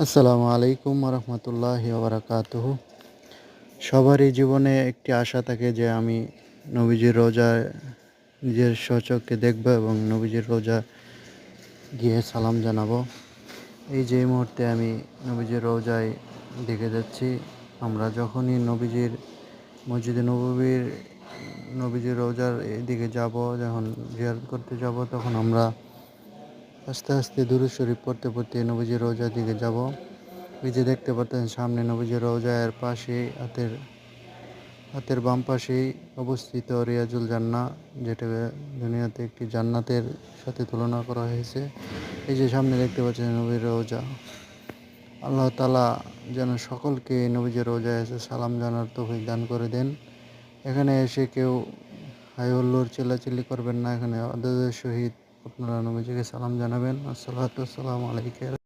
আসসালামু আলাইকুম রহমতুল্লাহি ওবরাকাতুহু। সবারই জীবনে একটি আশা থাকে যে আমি নবীজির রোজায় নিজের স্বচক্ষে দেখব এবং নবীজির রোজা গিয়ে সালাম জানাবো। এই যে মুহূর্তে আমি নবীজির রোজায় দেখে যাচ্ছি। আমরা যখনই নবীজির মসজিদে নববীর নবীজির রোজার এদিকে যাব, যখন জিয়ারত করতে যাব, তখন আমরা আস্তে আস্তে দুরূদ শরীফ পড়তে পড়তে নবীজির রোজার দিকে যাব। এই যে দেখতে পাচ্ছেন সামনে নবীজির রওজার পাশে হাতের বাম পাশেই অবস্থিত রিয়াজুল জান্নাহ, যেটাকে দুনিয়াতে একটি জান্নাতের সাথে তুলনা করা হয়েছে। এই যে সামনে দেখতে পাচ্ছেন নবীর রওজা। আল্লাহ তাআলা যেন সকলকে নবীজির রওজায় এসে সালাম জানার তৌফিক দান করে দেন। এখানে এসে কেউ হাই হুল্লোড় চিল্লাচিল্লি করবেন না। এখানে আদবের সহিত আপনারা নবীজিকে সালাম জানাবেন। আসসালাতু ওয়াসসালামু আলাইকা।